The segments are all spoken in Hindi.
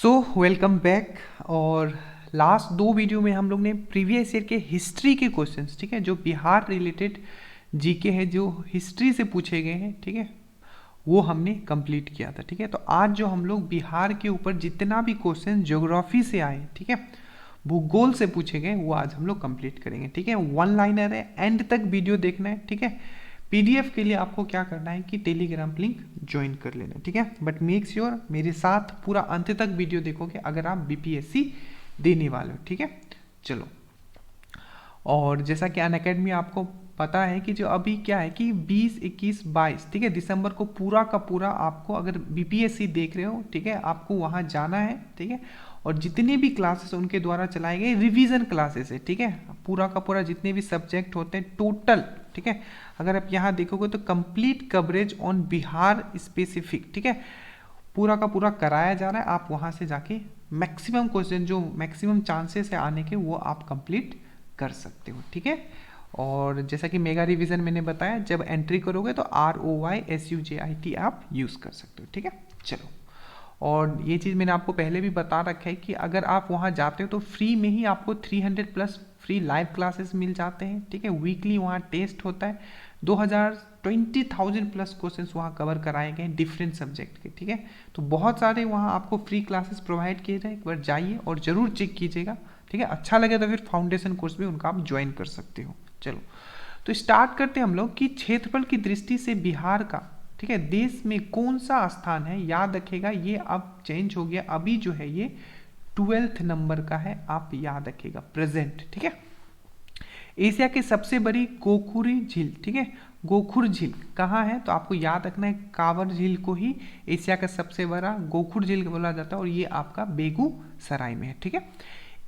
Welcome back. और लास्ट दो वीडियो में हम लोग ने प्रीवियस ईयर के हिस्ट्री के क्वेश्चंस, ठीक है, जो बिहार रिलेटेड जीके है, जो हिस्ट्री से पूछे गए हैं, ठीक है, वो हमने कंप्लीट किया था। ठीक है, तो आज जो हम लोग बिहार के ऊपर जितना भी क्वेश्चन ज्योग्राफी से आए, ठीक है, भूगोल से पूछे गए, वो आज हम लोग कंप्लीट करेंगे। ठीक है, वन लाइनर है, एंड तक वीडियो देखना है। ठीक है, पीडीएफ के लिए आपको क्या करना है कि टेलीग्राम लिंक ज्वाइन कर लेना है। ठीक है, बट मेक श्योर मेरे साथ पूरा अंत तक वीडियो देखोगे अगर आप बीपीएससी देने वाले हो। ठीक है, चलो। और जैसा कि अनअकैडमी आपको पता है कि जो अभी क्या है कि 20, 21, 22, ठीक है, दिसंबर को पूरा का पूरा आपको अगर बीपीएससी देख रहे हो, ठीक है, आपको वहाँ जाना है। ठीक है, और जितने भी क्लासेस उनके द्वारा चलाए गए रिवीजन क्लासेस है, ठीक है, पूरा का पूरा जितने भी सब्जेक्ट होते हैं टोटल, ठीक है, अगर आप यहाँ देखोगे तो complete coverage on Bihar specific, ठीक है, पूरा का पूरा कराया जा रहा है। आप वहाँ से जाके मैक्सिमम क्वेश्चन जो मैक्सिमम चांसेस है आने के, वो आप कंप्लीट कर सकते हो। ठीक है, और जैसा कि मेगा रिवीजन मैंने बताया, जब एंट्री करोगे तो ROYSUJIT आप यूज़ कर सकते हो। ठीक है, चलो। और ये चीज़ मैंने आपको पहले भी बता रखा है कि अगर आप वहाँ जाते हो तो फ्री में ही आपको 300 प्लस फ्री लाइव क्लासेस मिल जाते हैं। ठीक है, वीकली वहाँ टेस्ट होता है, 20,000 प्लस क्वेश्चंस वहाँ कवर कराए गए डिफरेंट सब्जेक्ट के। ठीक है, तो बहुत सारे वहाँ आपको फ्री क्लासेस प्रोवाइड किए जाए, एक बार जाइए और ज़रूर चेक कीजिएगा। ठीक है, अच्छा लगे तो फिर फाउंडेशन कोर्स भी उनका आप ज्वाइन कर सकते हो। चलो, तो स्टार्ट करते हैं हम लोग कि क्षेत्रफल की दृष्टि से बिहार का, ठीक है, देश में कौन सा स्थान है। याद रखिएगा, ये अब चेंज हो गया, अभी जो है ये 12th नंबर का है, आप याद रखिएगा प्रेजेंट। ठीक है, एशिया की सबसे बड़ी गोखुरी झील, ठीक है, गोखुर झील कहाँ है, तो आपको याद रखना है कांवर झील को ही एशिया का सबसे बड़ा गोखुर झील बोला जाता है, और ये आपका बेगूसराय में है। ठीक है,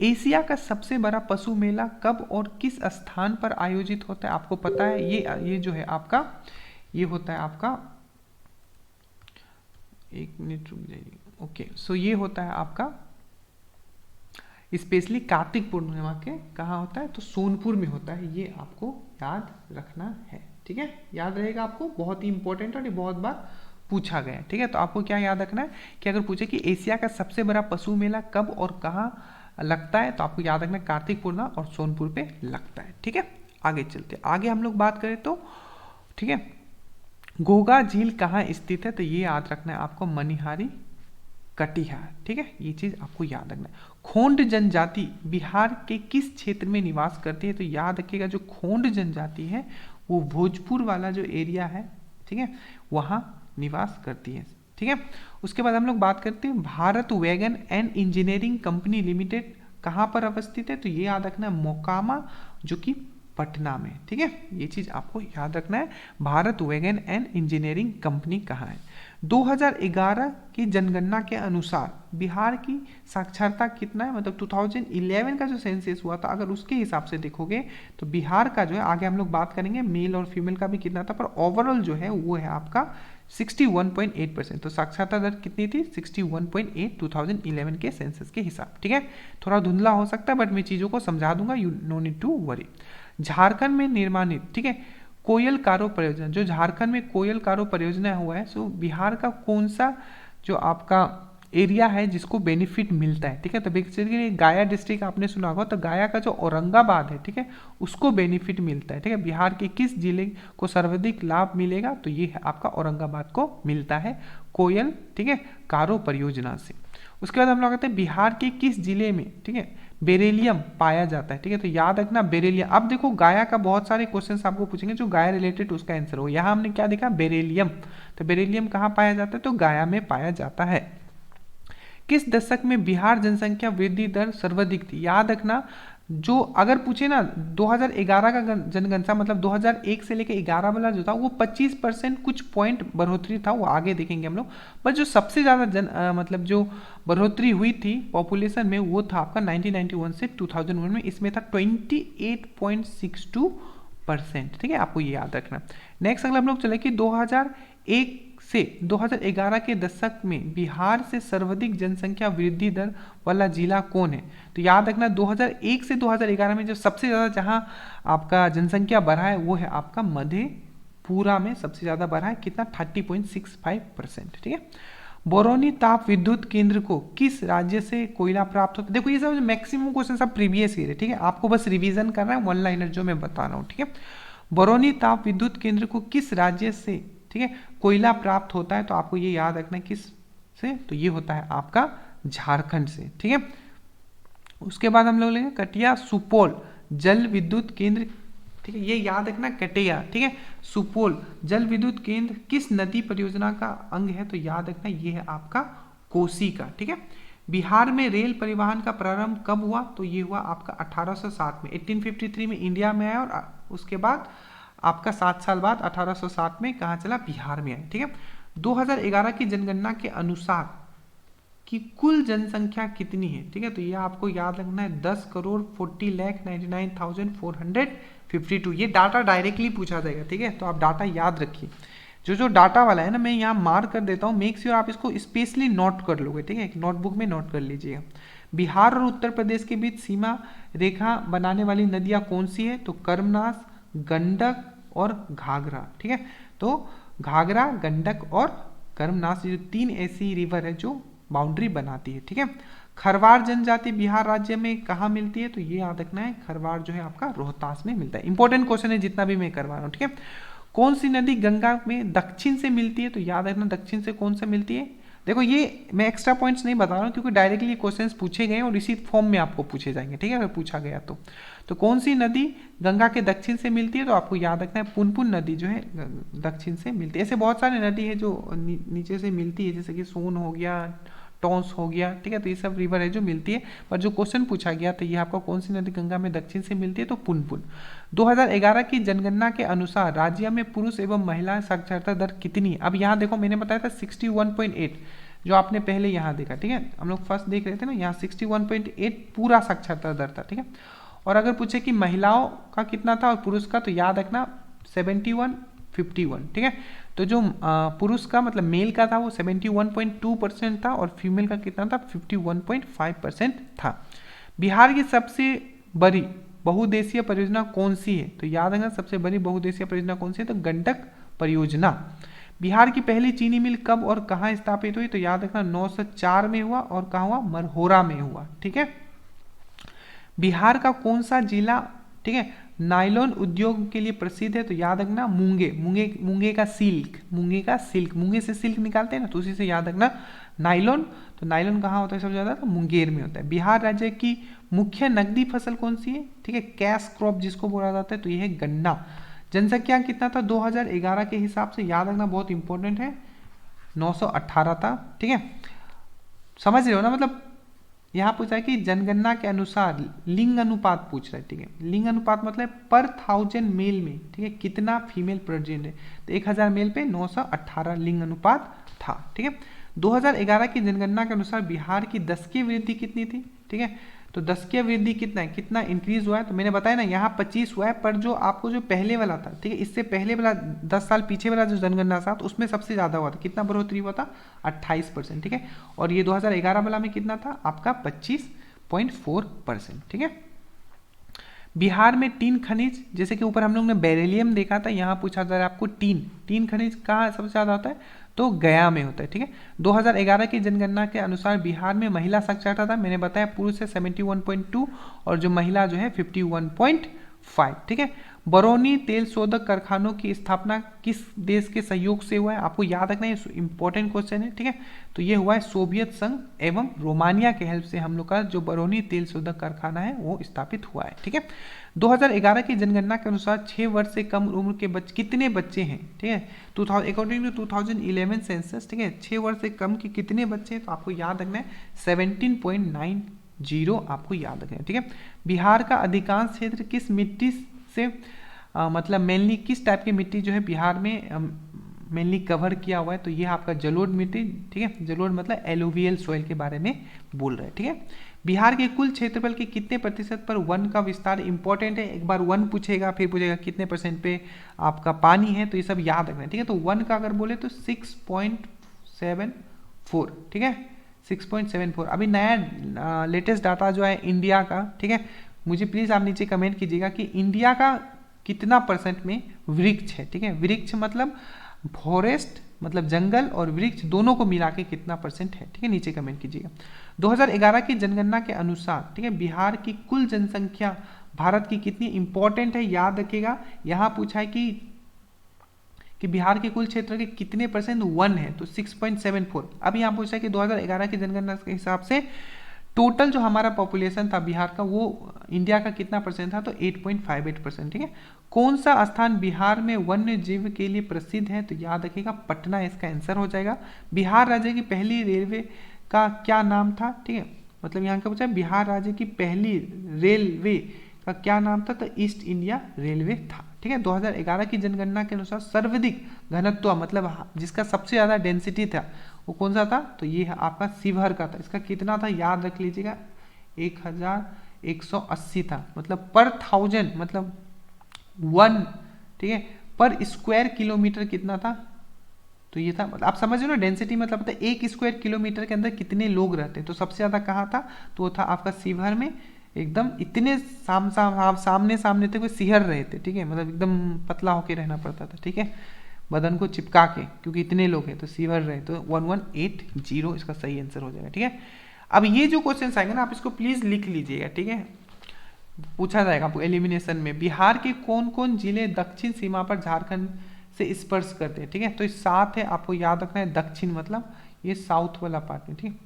एशिया का सबसे बड़ा पशु मेला कब और किस स्थान पर आयोजित होता है, आपको पता है, ये जो है आपका, ये होता है आपका, एक मिनट रुक जाइए, ओके, सो ये होता है आपका स्पेशली कार्तिक पूर्णिमा के कहाँ होता है, तो सोनपुर में होता है, ये आपको याद रखना है। ठीक है, याद रहेगा आपको, बहुत ही इंपॉर्टेंट और ये बहुत बार पूछा गया है। ठीक है, तो आपको क्या याद रखना है कि अगर पूछे कि एशिया का सबसे बड़ा पशु मेला कब और कहाँ लगता है, तो आपको याद रखना है कार्तिक पूर्णिमा और सोनपुर पे लगता है। ठीक है, आगे चलते, आगे हम लोग बात करें तो, ठीक है, घोघा झील कहाँ स्थित है, तो ये याद रखना है आपको मनिहारी कटिहार। ठीक है, ये चीज आपको याद रखना है। खोंड जनजाति बिहार के किस क्षेत्र में निवास करती है, तो याद रखिएगा जो खोंड जनजाति है वो भोजपुर वाला जो एरिया है, ठीक है, वहाँ निवास करती है। ठीक है, उसके बाद हम लोग बात करते हैं Bharat wagon and engineering company limited कहाँ पर अवस्थित है, तो ये याद रखना है मोकामा, जो कि पटना में। ठीक है, ये चीज आपको याद रखना है, Bharat wagon and engineering company कहाँ है। 2011 की जनगणना के अनुसार बिहार की साक्षरता कितना है, मतलब 2011 का जो सेंसस हुआ था, अगर उसके हिसाब से देखोगे तो बिहार का जो है, आगे हम लोग बात करेंगे मेल और फीमेल का भी कितना था, पर ओवरऑल जो है वो है आपका 61.8%। तो साक्षरता दर कितनी थी, 61.8 2011 के सेंसस के हिसाब। ठीक है, थोड़ा धुंधला हो सकता है बट मैं चीज़ों को समझा दूंगा, you no need to worry. Jharkhand में निर्माणित, ठीक है, कोयल कारो परियोजना, जो झारखंड में कोयल कारो परियोजना हुआ है, सो बिहार का कौन सा जो आपका एरिया है जिसको बेनिफिट मिलता है। ठीक है, तो बेसिकली गाया डिस्ट्रिक्ट आपने सुना होगा, तो गाया का जो औरंगाबाद है, ठीक है, उसको बेनिफिट मिलता है। ठीक है, बिहार के किस जिले को सर्वाधिक लाभ मिलेगा, तो ये है आपका औरंगाबाद को मिलता है कोयल, ठीक है, कारो परियोजना से। उसके बाद हम लोग कहते हैं बिहार के किस जिले में, ठीक है, बेरेलियम पाया जाता है। ठीक है, तो याद रखना बेरेलियम। अब देखो गाया का बहुत सारे क्वेश्चंस आपको पूछेंगे जो गाया रिलेटेड उसका आंसर हो, यहाँ हमने क्या देखा बेरेलियम, तो बेरेलियम कहाँ पाया जाता है, तो गाया में पाया जाता है। किस दशक में बिहार जनसंख्या वृद्धि दर सर्वाधिक थी, याद रखना, जो अगर पूछे ना 2011 का जनगणना, मतलब 2001 से लेकर 11 वाला जो था वो 25% कुछ पॉइंट बढ़ोतरी था, वो आगे देखेंगे हम लोग, पर जो सबसे ज़्यादा मतलब जो बढ़ोतरी हुई थी पॉपुलेशन में, वो था आपका 1991 से 2001 में, इसमें था 28.62%। ठीक है, आपको ये याद रखना। नेक्स्ट अगला हम लोग चले कि 2001 से 2011 के दशक में बिहार से सर्वाधिक जनसंख्या वृद्धि दर वाला जिला कौन है, तो याद रखना 2001 से 2011 में जो सबसे ज़्यादा जहां आपका जनसंख्या बढ़ा है वो है आपका मधेपुरा में सबसे ज़्यादा बढ़ा है, कितना 30.65%। ठीक है, बरौनी ताप विद्युत केंद्र को किस राज्य से कोयला प्राप्त होता है? देखो ये सब मैक्सिमम क्वेश्चन सब प्रीवियस ईयर है, ठीक है, आपको बस रिवीजन करना है, वन लाइनर जो मैं बता रहा हूँ, ठीक है। बरौनी ताप विद्युत केंद्र को किस राज्य से, ठीक है, कोयला प्राप्त होता है? तो आपको ये याद रखना है किस से, तो ये होता है आपका झारखंड से, ठीक है। उसके बाद हम लोग लेंगे कटिया सुपौल जल विद्युत केंद्र, ठीक है, ये याद रखना कटिया, ठीक है, सुपौल जल विद्युत केंद्र किस नदी परियोजना का अंग है? तो याद रखना ये है आपका कोसी का, ठीक है। बिहार में रेल परिवहन का प्रारंभ कब हुआ? तो ये हुआ आपका 1807 में, 1853 में इंडिया में आया और उसके बाद आपका 7 साल बाद 1807 में कहाँ चला? बिहार में आया, ठीक है। 2011 की जनगणना के अनुसार कि कुल जनसंख्या कितनी है, ठीक है, तो ये आपको याद रखना है 10,40,99,452। ये डाटा डायरेक्टली पूछा जाएगा, ठीक है, तो आप डाटा याद रखिए। जो डाटा वाला है ना, मैं यहाँ मार्क कर देता हूँ, मेक श्योर आप इसको स्पेशली नोट कर लोगे, ठीक है, एक नोटबुक में नोट कर लीजिएगा। बिहार और उत्तर प्रदेश के बीच सीमा रेखा बनाने वाली नदियाँ कौन सी है? तो कर्मनाश, गंडक और घाघरा, ठीक है, तो घाघरा, गंडक और कर्मनाश, ये 3 ऐसी रिवर है जो बाउंड्री बनाती है, ठीक है। खरवार जनजाति बिहार राज्य में कहाँ मिलती है? तो ये याद रखना है, खरवार जो है आपका रोहतास में मिलता है। इंपॉर्टेंट क्वेश्चन है जितना भी मैं करवा रहा हूँ, ठीक है। कौन सी नदी गंगा में दक्षिण से मिलती है? तो याद रखना दक्षिण से कौन सा मिलती है। देखो ये मैं एक्स्ट्रा पॉइंट्स नहीं बता रहा हूँ क्योंकि डायरेक्टली क्वेश्चंस पूछे गए और इसी फॉर्म में आपको पूछे जाएंगे, ठीक है, अगर पूछा गया तो कौन सी नदी गंगा के दक्षिण से मिलती है? तो आपको याद रखना है पुनपुन नदी जो है दक्षिण से मिलती है। ऐसे बहुत सारी नदी है जो नीचे से मिलती है, जैसे कि सोन हो गया, टॉन्स हो गया, ठीक है, तो ये सब रिवर है जो मिलती है। पर जो क्वेश्चन पूछा गया तो ये आपका कौन सी नदी गंगा में दक्षिण से मिलती है? तो पुनपुन। 2011 की जनगणना के अनुसार राज्य में पुरुष एवं महिला साक्षरता दर कितनी है? अब यहाँ देखो मैंने बताया था 61.8 जो आपने पहले यहाँ देखा, ठीक है, हम लोग फर्स्ट देख रहे थे ना, यहाँ 61.8 पूरा साक्षरता दर था, ठीक है। और अगर पूछे कि महिलाओं का कितना था और पुरुष का, तो याद रखना 71-51, ठीक है। तो जो पुरुष का मतलब मेल का था वो 71.2% था और फीमेल का कितना था? 51.5% था। बिहार की सबसे बड़ी बहुउद्देशीय परियोजना कौन सी है? तो याद रखना सबसे बड़ी बहुउद्देशीय परियोजना कौन सी है? तो गंडक परियोजना। बिहार की पहली चीनी मिल कब और कहाँ स्थापित हुई? तो याद रखना 904 में हुआ और कहाँ हुआ? मरहोरा में हुआ, ठीक है। बिहार का कौन सा जिला, ठीक है, नायलॉन उद्योग के लिए प्रसिद्ध है? तो याद रखना मूंगे का सिल्क, मूंगे से सिल्क निकालते हैं ना, तो उसी से याद रखना नायलॉन। तो नायलॉन कहाँ होता है सबसे ज्यादा? तो मुंगेर में होता है। बिहार राज्य की मुख्य नकदी फसल कौन सी है? ठीक है, कैश क्रॉप जिसको बोला जाता है, तो यह है गन्ना। जनसंख्या कितना था 2011 के हिसाब से? याद रखना बहुत इंपॉर्टेंट है, 918 था, ठीक है। समझ रहे हो ना, मतलब यहाँ पूछा है कि जनगणना के अनुसार लिंग अनुपात पूछ रहा है, ठीक है। लिंग अनुपात मतलब पर 1000 मेल में, ठीक है, कितना फीमेल प्रेजेंट है? तो 1000 मेल पे 918 लिंग अनुपात था, ठीक है। 2011 की जनगणना के अनुसार बिहार की दशकीय वृद्धि कितनी थी? ठीक है, तो दशकीय वृद्धि कितना इंक्रीज हुआ है? तो मैंने बताया ना यहाँ 25 हुआ है, पर जो आपको जो पहले वाला था, ठीक है, इससे पहले वाला 10 साल पीछे वाला जो जनगणना था तो उसमें सबसे ज्यादा हुआ था। कितना बढ़ोतरी हुआ था? 28%, ठीक है। और ये 2011 वाला में कितना था आपका? 25.4%, ठीक है। बिहार में टीन खनिज, जैसे कि ऊपर हम लोग ने बेरिलियम देखा था, यहाँ पूछा जा रहा है आपको टीन खनिज कहाँ सबसे ज्यादा होता है? तो गया में होता है, ठीक है। 2011 की जनगणना के अनुसार बिहार में महिला साक्षरता था, मैंने बताया पुरुष है 71.2 और जो महिला जो है 51.5, ठीक है। बरौनी तेल शोधक कारखानों की स्थापना किस देश के सहयोग से हुआ है? आपको याद रखना है, इंपॉर्टेंट क्वेश्चन है, ठीक है। तो ये हुआ है सोवियत संघ एवं रोमानिया के हेल्प से हम लोग का जो बरौनी तेल शोधक कारखाना है वो स्थापित हुआ है, ठीक है। 2011 की जनगणना के अनुसार 6 वर्ष से कम उम्र के कितने बच्चे हैं? ठीक है, अकॉर्डिंग टू 2011 सेंसस, ठीक है, 6 वर्ष से कम के कितने बच्चे हैं? तो आपको याद रखना है 17.90 आपको याद रखना है, ठीक है। बिहार का अधिकांश क्षेत्र किस मिट्टी से मतलब मेनली किस टाइप की मिट्टी जो है बिहार में मेनली कवर किया हुआ है? तो ये आपका जलोढ़ मिट्टी, ठीक है, जलोढ़ मतलब एलुवियल सॉइल के बारे में बोल रहे हैं, ठीक है। बिहार के कुल क्षेत्रफल के कितने प्रतिशत पर वन का विस्तार? इंपॉर्टेंट है, एक बार वन पूछेगा फिर पूछेगा कितने परसेंट पे आपका पानी है, तो ये सब याद रखना है, ठीक है। तो वन का अगर बोले तो 6.74, ठीक है, 6.74। अभी नया लेटेस्ट डाटा जो है इंडिया का, ठीक है, मुझे प्लीज आप नीचे कमेंट कीजिएगा कि इंडिया का कितना % में वृक्ष है, ठीक है। वृक्ष मतलब फॉरेस्ट मतलब जंगल और वृक्ष दोनों को मिला के कितना परसेंट है, ठीक है, नीचे कमेंट कीजिएगा। 2011 की जनगणना के अनुसार, ठीक है, बिहार की कुल जनसंख्या भारत की कितनी इंपॉर्टेंट है, याद रखिएगा। यहाँ पूछा है कि बिहार के कुल क्षेत्र के कितने परसेंट 1 है, तो 6.74। अब यहाँ पूछा है कि 2011 की जनगणना के हिसाब से टोटल जो हमारा पॉपुलेशन था बिहार का, वो इंडिया का कितना परसेंट था, तो 8.58%, ठीक है। कौन सा स्थान बिहार में वन्य जीव के लिए प्रसिद्ध है, तो याद रखिएगा पटना इसका आंसर हो जाएगा। बिहार राज्य की पहली रेलवे का क्या नाम था, ठीक है, मतलब यहाँ का पूछा बिहार राज्य की पहली रेलवे का क्या नाम था, तो ईस्ट इंडिया रेलवे था, ठीक है। 2011 की जनगणना के अनुसार सर्वाधिक घनत्व, मतलब जिसका सबसे ज्यादा डेंसिटी था, वो कौन सा था, तो ये है आपका शिवहर का था। इसका कितना था, याद रख लीजिएगा, 1180 था, मतलब पर 1000, मतलब 1, ठीक है, पर स्क्वायर किलोमीटर कितना था, तो ये था। मतलब आप समझ रहे हो ना, डेंसिटी मतलब पता है 1 स्क्वायर किलोमीटर के अंदर कितने लोग रहते हैं, तो सबसे ज्यादा कहाँ था, तो वो था आपका शिवहर में। एकदम इतने सामने सामने थे, कोई सिहर रहे थे, ठीक है, मतलब एकदम पतला होके रहना पड़ता था, ठीक है, बदन को चिपका के, क्योंकि इतने लोग हैं तो सिहर रहे, तो 1180 इसका सही आंसर हो जाएगा, ठीक है। अब ये जो क्वेश्चन आएंगे ना, आप इसको प्लीज लिख लीजिएगा, ठीक है, पूछा जाएगा आपको एलिमिनेशन में। बिहार के कौन कौन जिले दक्षिण सीमा पर झारखंड से स्पर्श करते हैं, ठीक है, तो ये 7 है, आपको याद रखना है। दक्षिण मतलब ये साउथ वाला पार्ट में, ठीक है,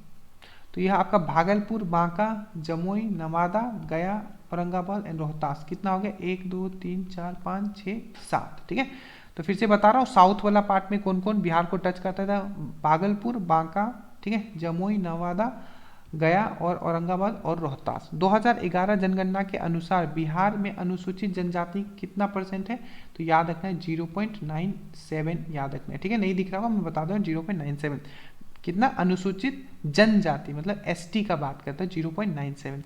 तो यह आपका भागलपुर, बांका, जमुई, नवादा, गया, औरंगाबाद एंड रोहतास। कितना हो गया, 1 2 3 4 5 6 7, ठीक है। तो फिर से बता रहा हूँ, साउथ वाला पार्ट में कौन कौन बिहार को टच करता था, भागलपुर, बांका, ठीक है, जमुई, नवादा, गया और औरंगाबाद और रोहतास। 2011 जनगणना के अनुसार बिहार में अनुसूचित जनजाति कितना परसेंट है, तो याद रखना है 0.97, याद रखना है, ठीक है, नहीं दिख रहा होगा, मैं बता दूं 0.97। कितना, अनुसूचित जनजाति मतलब एसटी का बात करता है, 0.97।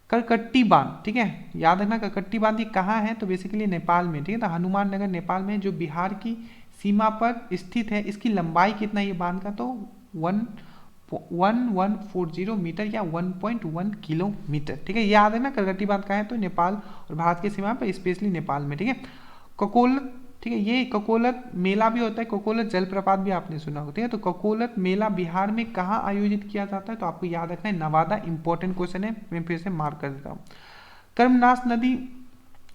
करकट्टी बांध, ठीक है, याद रखना करकट्टी बांध ये कहाँ है, तो बेसिकली नेपाल में, ठीक है, तो हनुमान नगर नेपाल में, जो बिहार की सीमा पर स्थित है। इसकी लंबाई कितना है ये बांध का, तो 1140 मीटर या 1.1 किलोमीटर, ठीक है, याद है ना। करकट्टी बांध कहाँ है, तो नेपाल और भारत की सीमा पर, स्पेशली नेपाल में, ठीक है। ककोलत, ठीक है, ये ककोलत मेला भी होता है, ककोलत जलप्रपात भी आपने सुना होगा, ठीक है। तो ककोलत मेला बिहार में कहाँ आयोजित किया जाता है, तो आपको याद रखना है नवादा। इंपॉर्टेंट क्वेश्चन है, मैं फिर से मार्क कर देता हूँ। कर्मनाश नदी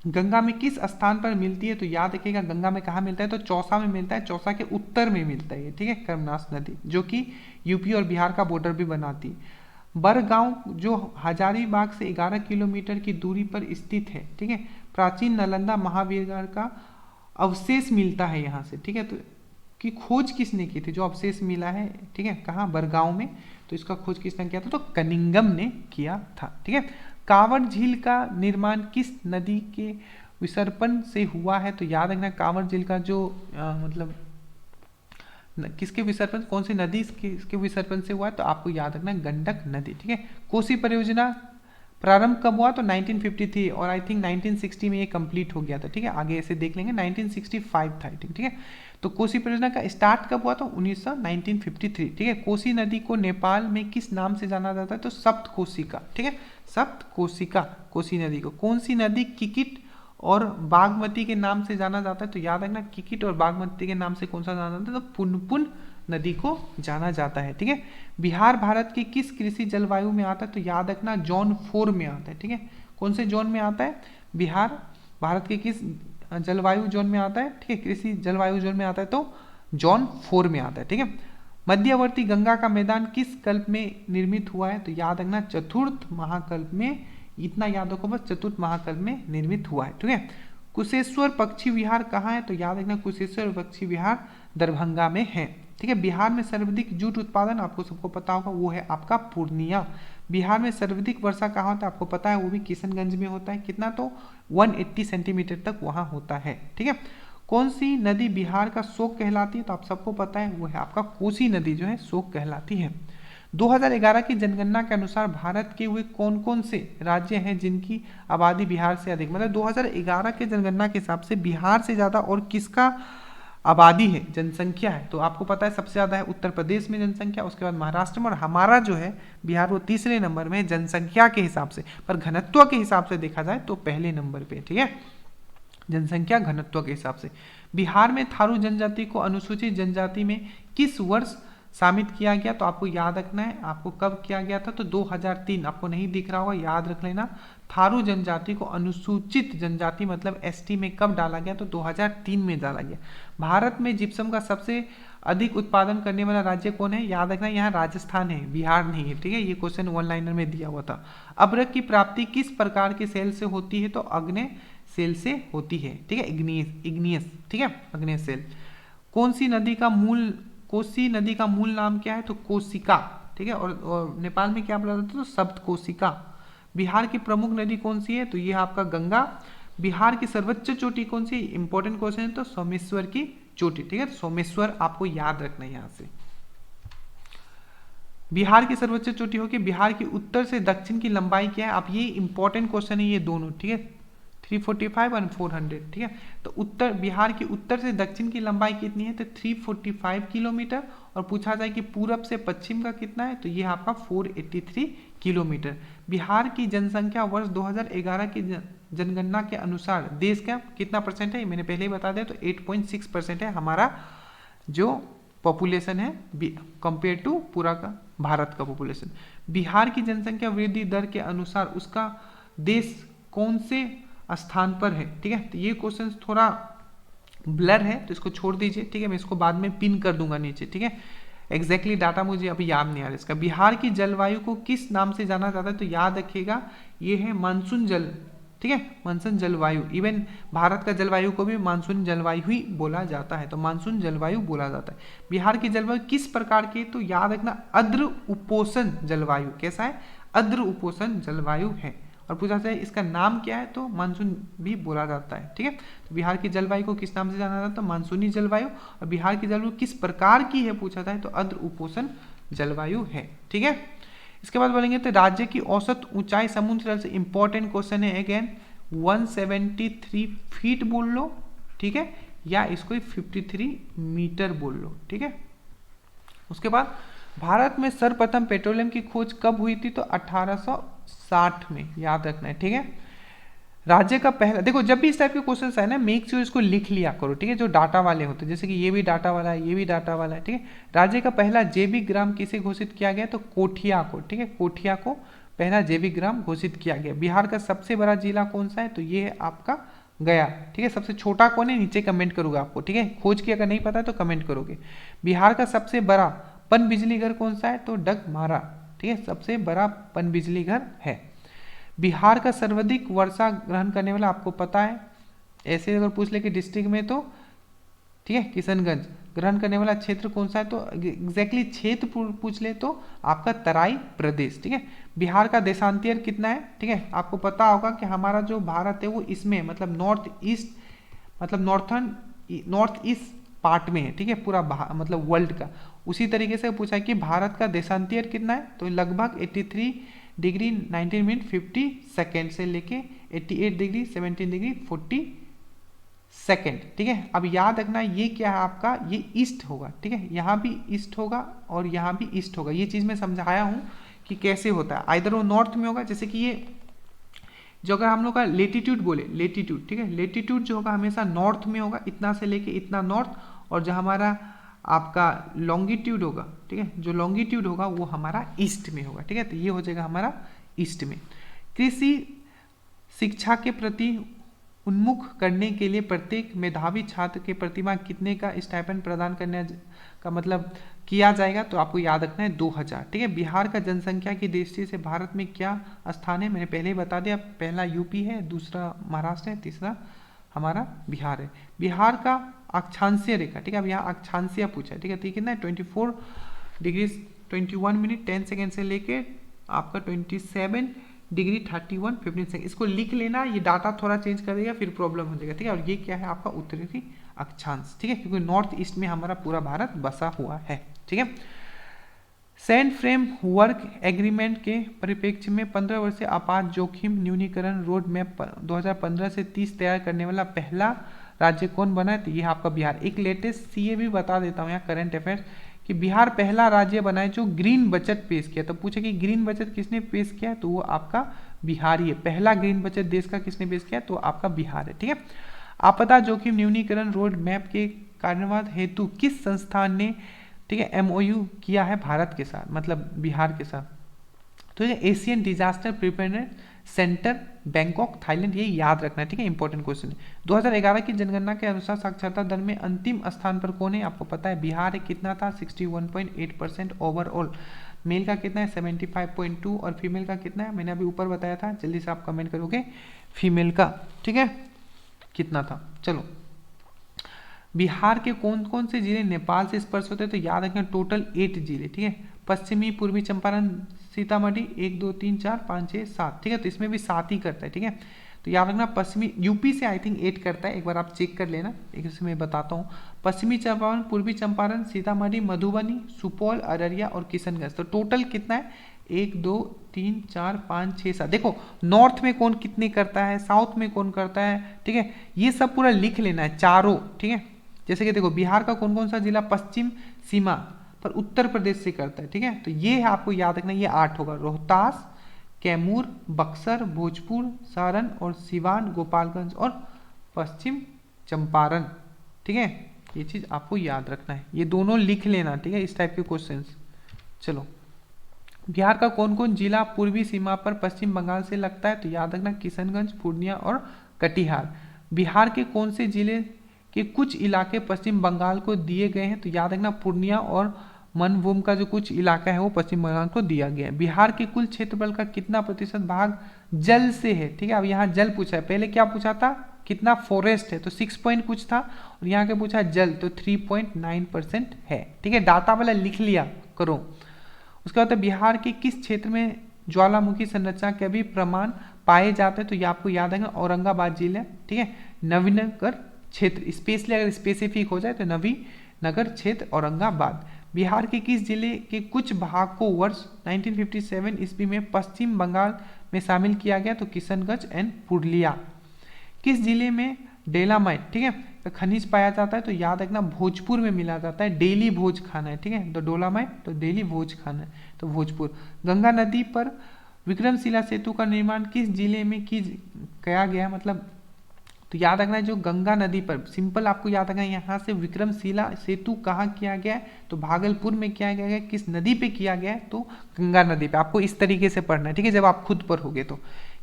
गंगा में किस स्थान पर मिलती है, तो याद रखिएगा गंगा में कहाँ मिलता है, तो चौसा में मिलता है, चौसा के उत्तर में मिलता है, ठीक है, कर्मनाश नदी, जो कि यूपी और बिहार का बॉर्डर भी बनाती है। बरगांव जो हजारीबाग से 11 किलोमीटर की दूरी पर स्थित है, ठीक है, प्राचीन नालंदा महावीरगढ़ का अवशेष मिलता है यहाँ से, ठीक है, तो की खोज किसने की थी, जो अवशेष मिला है, ठीक है, कहाँ, बरगांव में, तो इसका खोज किसने किया था, तो कनिंगम ने किया था, ठीक है। कांवड़ झील का निर्माण किस नदी के विसर्पण से हुआ है, तो याद रखना कांवड़ झील का जो मतलब किसके विसर्पण, कौन सी नदी इसके विसर्पण से हुआ है, तो आपको याद रखना गंडक नदी, ठीक है। कोसी परियोजना प्रारंभ कब हुआ, तो 1953, और आई थिंक 1960 में ये कंप्लीट हो गया था, ठीक है, आगे ऐसे देख लेंगे, 1965 था, ठीक है। तो कोसी परियोजना का स्टार्ट कब हुआ, तो 1953, ठीक है। कोसी नदी को नेपाल में किस नाम से जाना जाता है, तो सप्तकोशिका, ठीक है, सप्तकोशिका कोसी नदी को। कौन सी नदी किकिट और बागमती के नाम से जाना जाता है, तो याद रखना किकिट और बागमती के नाम से कौन सा जाना जाता है, तो पुनपुन नदी को जाना जाता है, ठीक है। बिहार भारत की किस कृषि जलवायु में आता है, तो याद रखना जोन 4 में आता है, ठीक है। कौन से जोन में आता है, बिहार भारत के किस जलवायु जोन में आता है, ठीक है, कृषि जलवायु जोन में आता है, तो जोन 4 में आता है, ठीक है। मध्यवर्ती गंगा का मैदान किस कल्प में निर्मित हुआ है, तो याद रखना चतुर्थ महाकल्प में, इतना याद रखो बस, चतुर्थ महाकल्प में निर्मित हुआ है, ठीक है। कुशेश्वर पक्षी विहार कहाँ है, तो याद रखना कुशेश्वर पक्षी विहार दरभंगा में है, ठीक है। बिहार में सर्वाधिक जूट उत्पादन आपको सबको पता होगा, वो है आपका पूर्णिया। बिहार में सर्वाधिक वर्षा कहाँ होता है, आपको पता है, वो भी किशनगंज में होता है, कितना, तो 180 सेंटीमीटर तक वहाँ होता है, ठीक है। कौन सी नदी बिहार का शोक कहलाती है, तो आप सबको पता है, वो है आपका कोसी नदी जो है शोक कहलाती है। 2011 की जनगणना के अनुसार भारत के वे कौन कौन से राज्य हैं जिनकी आबादी बिहार से अधिक, मतलब 2011 के जनगणना के हिसाब से बिहार से ज्यादा और किसका आबादी है, जनसंख्या है, तो आपको पता है सबसे ज्यादा है उत्तर प्रदेश में जनसंख्या, उसके बाद महाराष्ट्र में, और हमारा जो है बिहार वो तीसरे नंबर में है जनसंख्या के हिसाब से, पर घनत्व के हिसाब से देखा जाए तो पहले नंबर पे, ठीक है। जनसंख्या घनत्व के हिसाब से। बिहार में थारू जनजाति को अनुसूचित जनजाति में किस वर्ष शामिल किया गया? तो आपको याद रखना है, आपको कब किया गया था? तो 2003। आपको नहीं दिख रहा होगा, याद रख लेना। थारू जनजाति को अनुसूचित जनजाति मतलब एसटी में कब डाला गया? तो 2003 में डाला गया। भारत में जिप्सम का सबसे अधिक उत्पादन करने वाला राज्य कौन है? याद रखना, यहाँ राजस्थान है, बिहार नहीं है, ठीक है। ये क्वेश्चन वन लाइनर में दिया हुआ था। अभ्रक की प्राप्ति किस प्रकार के सेल से होती है? तो अग्नेय सेल से होती है, ठीक है, इग्नियस, ठीक है, अग्नेय सेल। कोसी नदी का मूल नाम क्या है? तो कोशिका, ठीक है। और नेपाल में क्या बोला जाता है? तो सप्त कोशिका। बिहार की प्रमुख नदी कौन सी है? तो ये आपका गंगा। बिहार की सर्वोच्च चोटी कौन सी? इंपॉर्टेंट क्वेश्चन है, तो सोमेश्वर की चोटी, ठीक है। सोमेश्वर आपको याद रखना है यहाँ से। बिहार की सर्वोच्च चोटी होगी। बिहार की उत्तर से दक्षिण की लंबाई क्या है? आप ये इंपॉर्टेंट क्वेश्चन है ये दोनों, ठीक है, 345 और 400, ठीक है। तो बिहार की उत्तर से दक्षिण की लंबाई कितनी है? तो 345 किलोमीटर। और पूछा जाए कि पूरब से पश्चिम का कितना है? तो ये आपका 483 किलोमीटर। बिहार की जनसंख्या वर्ष 2011 की जनगणना के अनुसार देश का कितना परसेंट है? मैंने पहले ही बता दिया, तो 8.6% है हमारा जो पॉपुलेशन है कंपेयर टू पूरा का भारत का पॉपुलेशन। बिहार की जनसंख्या वृद्धि दर के अनुसार उसका देश कौन से स्थान पर है? ठीक है, तो ये क्वेश्चन थोड़ा ब्लर है तो इसको छोड़ दीजिए, ठीक है। मैं इसको बाद में पिन कर दूंगा नीचे, ठीक है। एग्जैक्टली डाटा मुझे अभी याद नहीं आ रहा इसका। बिहार की जलवायु को किस नाम से जाना जाता है? तो याद रखिएगा ये है मानसून जल, ठीक है, मानसून जलवायु। इवन भारत का जलवायु को भी मानसून जलवायु ही बोला जाता है, तो मानसून जलवायु बोला जाता है। बिहार की जलवायु किस प्रकार की? तो याद रखना आर्द्र उपोष्ण जलवायु। कैसा है? आर्द्र उपोष्ण जलवायु है। और पूछा जाए इसका नाम क्या है? तो मानसून भी बोला जाता है, ठीक है। तो बिहार की जलवायु को किस नाम से जाना जाता है? मानसूनी जलवायु। और बिहार की जलवायु किस प्रकार की है पूछा जाए तो आर्द्र उपोष्ण जलवायु है, ठीक है। इसके बाद बोलेंगे तो राज्य की औसत ऊंचाई समुद्र तल से, इंपॉर्टेंट क्वेश्चन है अगेन, 173 फीट बोल लो, ठीक है, या इसको 53 मीटर बोल लो, ठीक है। उसके बाद भारत में सर्वप्रथम पेट्रोलियम की खोज कब हुई थी? तो 1860 में, याद रखना है, ठीक है। राज्य का पहला, देखो जब भी इस टाइप के क्वेश्चन आए ना, मेक श्योर इसको लिख लिया करो, ठीक है, जो डाटा वाले होते हैं, जैसे कि ये भी डाटा वाला है, ये भी डाटा वाला है, ठीक है। राज्य का पहला जैविक ग्राम किसे घोषित किया गया? तो कोठिया को, ठीक है, कोठिया को पहला जैविक ग्राम घोषित किया गया। बिहार का सबसे बड़ा जिला कौन सा है? तो ये है आपका गया, ठीक है। सबसे छोटा कौन है? नीचे कमेंट करूंगा आपको, ठीक है, खोज की अगर नहीं पता है तो कमेंट करोगे। बिहार का सबसे बड़ा पन बिजली घर कौन सा है? तो डगमारा, ठीक है, सबसे बड़ा पन बिजली घर है। बिहार का सर्वाधिक वर्षा ग्रहण करने वाला आपको पता है, ऐसे अगर पूछ ले कि डिस्ट्रिक्ट में तो, ठीक है, किशनगंज। ग्रहण करने वाला क्षेत्र कौन सा है? तो एग्जैक्टली क्षेत्र पूछ ले तो आपका तराई प्रदेश, ठीक है। बिहार का देशांतर कितना है? ठीक है, आपको पता होगा कि हमारा जो भारत है वो इसमें मतलब नॉर्थ ईस्ट, मतलब नॉर्थ ईस्ट पार्ट में है, ठीक है, पूरा मतलब वर्ल्ड का। उसी तरीके से पूछा है कि भारत का देशांतर कितना है? तो लगभग 83 डिग्री 19 मिनट 50 सेकेंड से लेके 88 डिग्री 17 डिग्री 40 सेकेंड, ठीक है। अब याद रखना ये क्या है आपका? ये ईस्ट होगा, ठीक है, यहाँ भी ईस्ट होगा और यहाँ भी ईस्ट होगा। ये चीज़ मैं समझाया हूँ कि कैसे होता है। आइदर वो नॉर्थ में होगा, जैसे कि ये जो अगर हम लोग का लेटीट्यूड बोले, लेटीट्यूड, ठीक है, लेटीट्यूड जो होगा हमेशा नॉर्थ में होगा, इतना से लेके इतना नॉर्थ, और जो हमारा आपका लॉन्गिट्यूड होगा, ठीक है, जो लॉन्गिट्यूड होगा वो हमारा ईस्ट में होगा, ठीक है। तो ये हो जाएगा हमारा ईस्ट में। कृषि शिक्षा के प्रति उन्मुख करने के लिए प्रत्येक मेधावी छात्र के प्रतिमाह कितने का स्टाइपेंड प्रदान करने का मतलब किया जाएगा? तो आपको याद रखना है 2000, ठीक है। बिहार का जनसंख्या की दृष्टि से भारत में क्या स्थान है? मैंने पहले ही बता दिया, पहला यूपी है, दूसरा महाराष्ट्र है, तीसरा हमारा बिहार है। बिहार का अक्षांशीय रेखा, ठीक है, अब यहाँ अक्षांशीय पूछा है, ठीक है, तो कितना है? 24 डिग्री 21 मिनट 10 सेकेंड से लेके आपका 27 डिग्री 31 15 सेकेंड। इसको लिख लेना, ये डाटा थोड़ा चेंज कर देगा फिर प्रॉब्लम हो जाएगा, ठीक है। और ये क्या है? आपका उत्तरी अक्षांश, ठीक है, क्योंकि नॉर्थ ईस्ट में हमारा पूरा भारत बसा हुआ है, ठीक है। सैंड फ्रेम वर्क एग्रीमेंट के परिप्रेक्ष्य में 15 वर्षीय आपात जोखिम न्यूनीकरण रोड मैप 2015 से 30 तैयार करने वाला पहला राज्य कौन बना है? तो ये आपका बिहार। एक लेटेस्ट सीए भी बता देता हूँ यहाँ, करंट अफेयर्स, कि बिहार पहला राज्य बना है जो ग्रीन बजट पेश किया। तो पूछे कि ग्रीन बजट किसने पेश किया? तो वो आपका बिहार ही है। पहला ग्रीन बजट देश का किसने पेश किया? तो आपका बिहार है, ठीक है। आपदा जोखिम न्यूनीकरण रोड मैप के कार्यान्वयन हेतु किस संस्थान ने, ठीक है, MOU किया है भारत के साथ, मतलब बिहार के साथ? तो ये Asian disaster preparedness centre, Bangkok, Thailand, ये याद रखना है, ठीक है, इंपॉर्टेंट क्वेश्चन है। 2011 की जनगणना के अनुसार साक्षरता दर में अंतिम स्थान पर कौन है? आपको पता है बिहार है। कितना था? 61.8% ओवरऑल। मेल का कितना है? 75.2 और फीमेल का कितना है? मैंने अभी ऊपर बताया था, जल्दी से आप कमेंट करोगे फीमेल का, ठीक है, कितना था। चलो, बिहार के कौन कौन से जिले नेपाल से स्पर्श होते हैं? तो याद रखें टोटल 8 जिले, ठीक है, पश्चिमी पूर्वी चंपारण, सीतामढ़ी, 1 2 3 4 5 6 7, ठीक है, तो इसमें भी 7 ही करता है, ठीक है, तो याद रखना पश्चिमी, यूपी से आई थिंक 8 करता है, एक बार आप चेक कर लेना, एक इसमें बताता हूँ। पश्चिमी चंपारण, पूर्वी चंपारण, सीतामढ़ी, मधुबनी, सुपौल, अररिया और किशनगंज, तो टोटल कितना है? 1 2 3 4 5 6 7। देखो नॉर्थ में कौन कितने करता है, साउथ में कौन करता है, ठीक है, ये सब पूरा लिख लेना है चारों, ठीक है। जैसे कि देखो बिहार का कौन कौन सा जिला पश्चिम सीमा पर उत्तर प्रदेश से करता है, ठीक है, तो ये आपको याद रखना, ये 8 होगा। रोहतास, कैमूर, बक्सर, भोजपुर, सारण और सिवान, गोपालगंज और पश्चिम चंपारण, ठीक है, ये चीज आपको याद रखना है, ये दोनों लिख लेना, ठीक है, इस टाइप के क्वेश्चंस। चलो, बिहार का कौन कौन जिला पूर्वी सीमा पर पश्चिम बंगाल से लगता है? तो याद रखना किशनगंज, पूर्णिया और कटिहार। बिहार के कौन से जिले के कुछ इलाके पश्चिम बंगाल को दिए गए हैं? तो याद रखना पूर्णिया और मनभूम का जो कुछ इलाका है वो पश्चिम बंगाल को दिया गया है। बिहार के कुल क्षेत्रफल का कितना प्रतिशत भाग जल से है? ठीक है, अब यहाँ जल पूछा है, पहले क्या पूछा था, कितना फॉरेस्ट है, तो 6 पॉइंट कुछ था, और यहाँ के पूछा जल, तो 3.9% है, ठीक है, डाटा वाला लिख लिया करो। उसके बाद बिहार के किस क्षेत्र में ज्वालामुखी संरचना के भी प्रमाण पाए जाते हैं? तो ये आपको याद है औरंगाबाद जिले, ठीक है, नवीनगर क्षेत्र, स्पेशली अगर स्पेसिफिक हो जाए तो नवीनगर क्षेत्र औरंगाबाद। बिहार के किस जिले के कुछ भाग को वर्ष 1957 ईस्वी में पश्चिम बंगाल में शामिल किया गया? तो किशनगंज एंड पुरुलिया। किस जिले में डेलामाइट, ठीक है, तो खनिज पाया जाता है? तो याद रखना भोजपुर में मिला जाता है, डेली भोज खाना है, ठीक है, तो डोलामाइट, तो डेली भोज खाना है, तो भोजपुर। गंगा नदी पर विक्रमशिला सेतु का निर्माण किस जिले में किया गया, मतलब तो याद रखना है जो गंगा नदी पर, सिंपल आपको याद रखना है, यहाँ से विक्रमशिला सेतु कहाँ किया गया है? तो भागलपुर में किया गया है। किस नदी पे किया गया है? तो गंगा नदी पे। आपको इस तरीके से पढ़ना है, ठीक है, जब आप खुद पर होगे तो।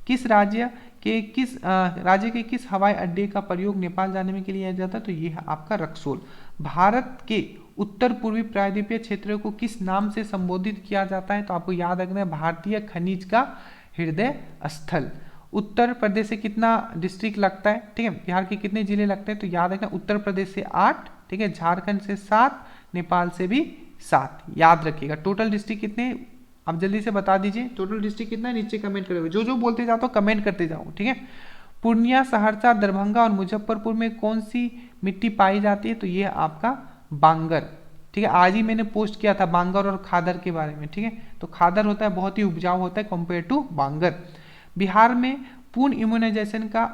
किस राज्य के किस हवाई अड्डे का प्रयोग नेपाल जाने में के लिए किया जाता है? तो ये है आपका रक्सोल। भारत के उत्तर पूर्वी प्रायद्वीपीय क्षेत्र को किस नाम से संबोधित किया जाता है? तो आपको याद रखना है भारतीय खनिज का हृदय स्थल। उत्तर प्रदेश से कितना डिस्ट्रिक्ट लगता है? ठीक है, बिहार के कितने जिले लगते हैं? तो याद रखना उत्तर प्रदेश से 8, ठीक है, झारखंड से 7, नेपाल से भी 7, याद रखिएगा। टोटल डिस्ट्रिक्ट कितने, आप जल्दी से बता दीजिए, टोटल डिस्ट्रिक्ट कितना है, नीचे कमेंट करोगे, जो जो बोलते जाओ कमेंट करते जाओ, ठीक है। पूर्णिया, सहरसा, दरभंगा और मुजफ्फरपुर में कौन सी मिट्टी पाई जाती है? तो ये आपका बांगर, ठीक है, आज ही मैंने पोस्ट किया था बांगर और खादर के बारे में, ठीक है, तो खादर होता है बहुत ही उपजाऊ होता है कंपेयर टू बांगर। बिहार में पूर्ण इम्यूनाइजेशन का,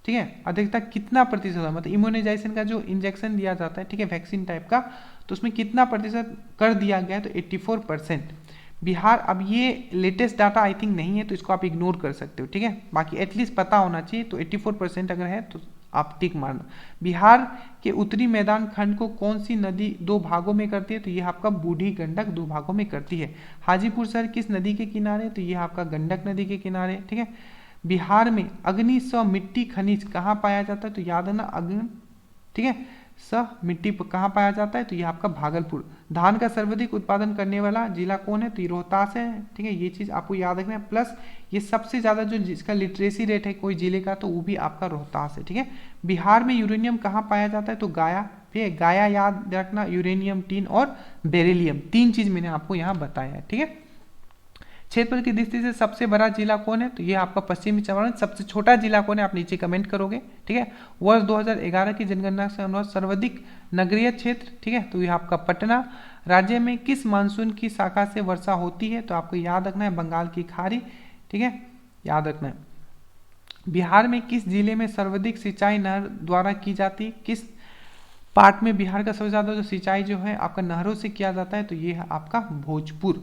ठीक है, अधिकता कितना प्रतिशत है, मतलब इम्यूनाइजेशन का जो इंजेक्शन दिया जाता है, ठीक है, वैक्सीन टाइप का, तो उसमें कितना प्रतिशत कर दिया गया है? तो 84%। बिहार, अब ये लेटेस्ट डाटा आई थिंक नहीं है तो इसको आप इग्नोर कर सकते हो, ठीक है, बाकी एटलीस्ट पता होना चाहिए, तो 84% अगर है तो आप टिक मारना। बिहार के उत्तरी मैदान खंड को कौन सी नदी 2 भागों में करती है? तो ये आपका बूढ़ी गंडक 2 भागों में करती है। हाजीपुर शहर किस नदी के किनारे? तो ये आपका गंडक नदी के किनारे, ठीक है। बिहार में अग्नि-स मिट्टी खनिज कहाँ पाया जाता है? तो याद है ना अग्नि, ठीक है, स मिट्टी कहाँ पाया जाता है? तो ये आपका भागलपुर। धान का सर्वाधिक उत्पादन करने वाला जिला कौन है? तो ये रोहतास है, ठीक है, ये चीज आपको याद रखना है। प्लस ये सबसे ज्यादा जो जिसका लिटरेसी रेट है कोई जिले का, तो वो भी आपका रोहतास है, ठीक है। बिहार में यूरेनियम कहाँ पाया जाता है? तो गाया, ठीक है, गाया याद रखना, यूरेनियम, टिन और बेरिलियम, 3 चीज मैंने आपको यहाँ बताया है, ठीक है। क्षेत्रफल की दृष्टि से सबसे बड़ा जिला कौन है? तो ये आपका पश्चिमी चंपारण। सबसे छोटा जिला कौन है? आप नीचे कमेंट करोगे, ठीक है। वर्ष 2011 की जनगणना से अनुसार सर्वाधिक नगरीय क्षेत्र, ठीक है, तो ये आपका पटना। राज्य में किस मानसून की शाखा से वर्षा होती है? तो आपको याद रखना है बंगाल की खाड़ी, ठीक है, याद रखना है। बिहार में किस जिले में सर्वाधिक सिंचाई नहर द्वारा की जाती? किस पार्ट में बिहार का सबसे ज्यादा जो सिंचाई जो है आपका नहरों से किया जाता है? तो ये है आपका भोजपुर।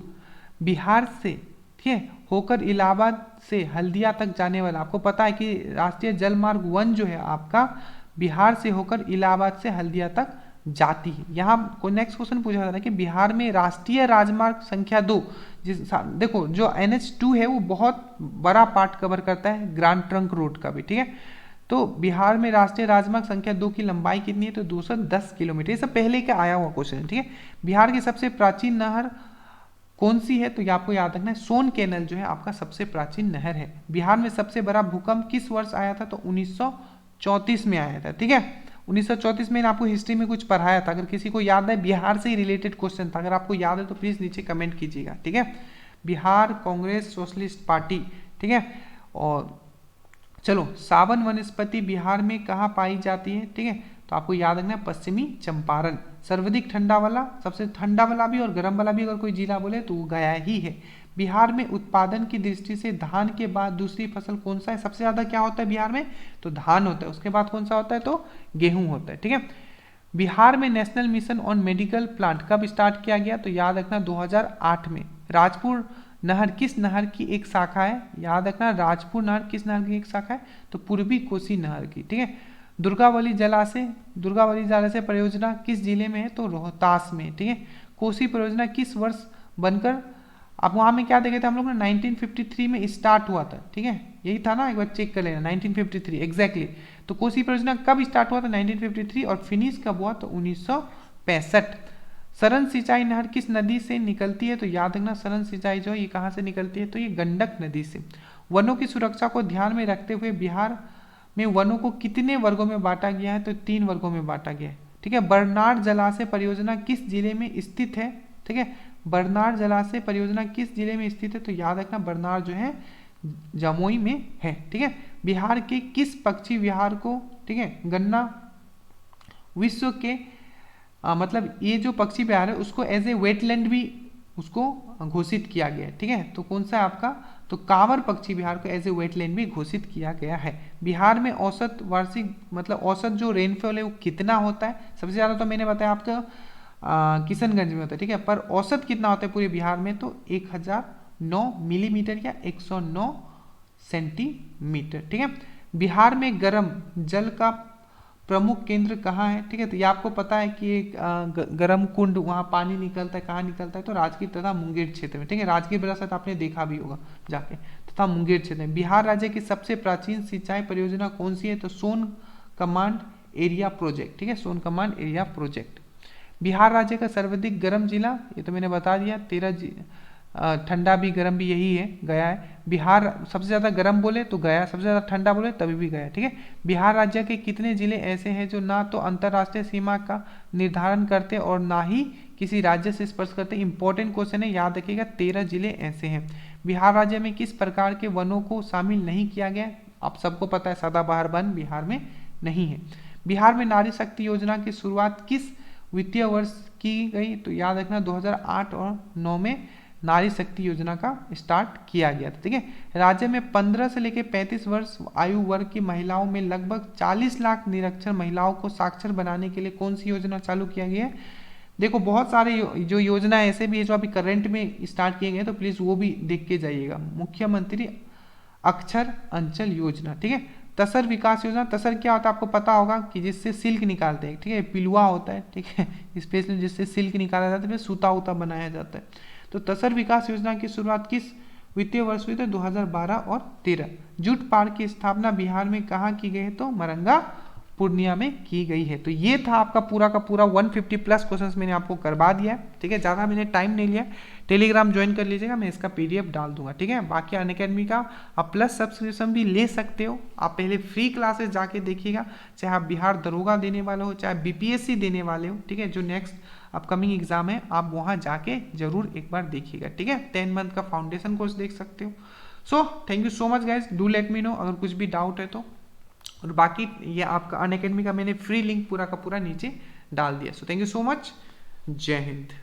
बिहार से, ठीक है, होकर इलाहाबाद से हल्दिया तक जाने वाला, आपको पता है कि राष्ट्रीय जल मार्ग 1 जो है आपका बिहार से होकर इलाहाबाद से हल्दिया तक जाती है। यहाँ कोई नेक्स्ट क्वेश्चन पूछा जाता है कि बिहार में राष्ट्रीय राजमार्ग संख्या 2 देखो जो NH2 है वो बहुत बड़ा पार्ट कवर करता है ग्रांड ट्रंक रोड का भी, ठीक है। तो बिहार में राष्ट्रीय राजमार्ग संख्या 2 की लंबाई कितनी है, तो 210 किलोमीटर। ये सब पहले का आया हुआ क्वेश्चन है, ठीक है। बिहार की सबसे प्राचीन नहर कौन सी है, तो ये आपको याद रखना है, सोन कैनल जो है आपका सबसे प्राचीन नहर है। बिहार में सबसे बड़ा भूकंप किस वर्ष आया था, तो 1934 में आया था, ठीक है। 1934 में आपको हिस्ट्री में कुछ पढ़ाया था, अगर किसी को याद है, बिहार से ही रिलेटेड क्वेश्चन था, अगर आपको याद है तो प्लीज नीचे कमेंट कीजिएगा, ठीक है। बिहार कांग्रेस सोशलिस्ट पार्टी, ठीक है। और चलो, सावन वनस्पति बिहार में कहाँ पाई जाती है, ठीक है, तो आपको याद रखना है पश्चिमी चंपारण। सर्वाधिक ठंडा वाला, सबसे ठंडा वाला भी और गर्म वाला भी अगर कोई जिला बोले तो वो गया ही है। बिहार में उत्पादन की दृष्टि से धान के बाद दूसरी फसल कौन सा है, सबसे ज्यादा क्या होता है बिहार में, तो धान होता है, उसके बाद कौन सा होता है, तो गेहूं होता है, ठीक है। बिहार में national mission on medical plant कब स्टार्ट किया गया, तो याद रखना 2008 में। राजपुर नहर किस नहर की एक शाखा है, याद रखना राजपुर नहर किस नहर की एक शाखा है, तो पूर्वी कोसी नहर की, ठीक है। दुर्गावली जलाशय परियोजना किस जिले में है, तो रोहतास में, ठीक है। कोसी परियोजना किस वर्ष बनकर, अब वहां में क्या देखे थे हम लोग ने, 1953 में स्टार्ट हुआ था, ठीक है, यही था ना, एक बार चेक कर लेना, 1953 एग्जैक्टली। तो कोसी परियोजना कब स्टार्ट हुआ था, 1953, और फिनिश कब हुआ, तो 1965। सरन सिंचाई नहर किस नदी से निकलती है, तो याद रखना सरन सिंचाई जो है ये कहाँ से निकलती है, तो ये गंडक नदी से। वनों की सुरक्षा को ध्यान में रखते हुए बिहार में वनों को कितने वर्गों में बांटा गया है, तो 3 वर्गों में बांटा गया है, ठीक है। बरनार जलाशय परियोजना किस जिले में स्थित है, ठीक है। बरनार जलाशय परियोजना किस जिले में स्थित है, तो याद रखना बरनार जो है जमुई में है, ठीक है। बिहार के किस पक्षी विहार को, ठीक है, गन्ना विश्व के मतलब ये जो पक्षी विहार है उसको एज ए वेटलैंड भी उसको घोषित किया गया है, ठीक है। तो कौन सा है आपका, तो कांवर पक्षी विहार को एज ए वेटलैंड भी घोषित किया गया है। बिहार में औसत वार्षिक मतलब औसत जो रेनफॉल है वो कितना होता है, सबसे ज्यादा तो मैंने बताया आपका किशनगंज में होता है, ठीक है, पर औसत कितना होता है पूरे बिहार में, तो 1009 मिलीमीटर या 109 सेंटीमीटर, ठीक है। बिहार में गर्म जल का प्रमुख केंद्र कहाँ है, ठीक है, तो ये आपको पता है कि एक गर्म कुंड वहाँ पानी निकलता है, कहाँ निकलता है, तो राजगीर तथा मुंगेर क्षेत्र में, ठीक है। राजगीर विरासत आपने देखा भी होगा जाके, तथा मुंगेर क्षेत्र में। बिहार राज्य की सबसे प्राचीन सिंचाई परियोजना कौन सी है, तो सोन कमांड एरिया प्रोजेक्ट, ठीक है, सोन कमांड एरिया प्रोजेक्ट। बिहार राज्य का सर्वाधिक गर्म जिला, ये तो मैंने बता दिया, 13 ठंडा भी गर्म भी यही है, गया है। बिहार सबसे ज्यादा गर्म बोले तो गया, सबसे ज्यादा ठंडा बोले तभी भी गया, ठीक है। बिहार राज्य के कितने जिले ऐसे हैं जो ना तो अंतरराष्ट्रीय सीमा का निर्धारण करते और ना ही किसी राज्य से स्पर्श करते, इंपॉर्टेंट क्वेश्चन है, याद रखिएगा 13 जिले ऐसे हैं। बिहार राज्य में किस प्रकार के वनों को शामिल नहीं किया गया, आप सबको पता है सदाबहार वन बिहार में नहीं है। बिहार में नारी शक्ति योजना की शुरुआत किस वित्तीय वर्ष की गई, तो याद रखना 2008 और 9 में नारी शक्ति योजना का स्टार्ट किया गया था, ठीक है। राज्य में 15 से लेकर 35 वर्ष आयु वर्ग की महिलाओं में लगभग 40 लाख निरक्षर महिलाओं को साक्षर बनाने के लिए कौन सी योजना चालू किया गया है। देखो बहुत सारे जो योजना ऐसे भी है जो अभी करंट में स्टार्ट किए गए, तो प्लीज वो भी देख के जाइएगा। मुख्यमंत्री अक्षर अंचल योजना, ठीक है। तसर विकास योजना, तसर क्या होता है आपको पता होगा कि जिससे सिल्क निकालते हैं, ठीक है, पिलुआ होता है, ठीक है, स्पेशली जिससे सिल्क निकाला जाता है, फिर सूता उता बनाया जाता है। तो तसर विकास योजना की शुरुआत किस वित्तीय वर्ष हुई, तो 2012 और 13। जूट पार्क की स्थापना बिहार में कहाँ की गई है, तो मरंगा पूर्णिया में की गई है। तो ये था आपका पूरा का पूरा 150 प्लस क्वेश्चंस मैंने आपको करवा दिया है, ठीक है, ज़्यादा मैंने टाइम नहीं लिया। टेलीग्राम ज्वाइन कर लीजिएगा, मैं इसका PDF डाल दूंगा, ठीक है। बाकी अनअकैडमी का आप प्लस सब्सक्रिप्शन भी ले सकते हो, आप पहले फ्री क्लासेस जाके देखिएगा, चाहे आप बिहार दरोगा देने वाले हो, चाहे BPSC देने वाले हो, ठीक है, जो नेक्स्ट अपकमिंग एग्जाम है आप वहाँ जाके जरूर एक बार देखिएगा, ठीक है। 10 मंथ का फाउंडेशन कोर्स देख सकते हो। So thank you so much guys, do let me know अगर कुछ भी डाउट है तो। और बाकी ये आपका अनअकैडमी का मैंने फ्री लिंक पूरा का पूरा नीचे डाल दिया। So thank you so much, जय हिंद।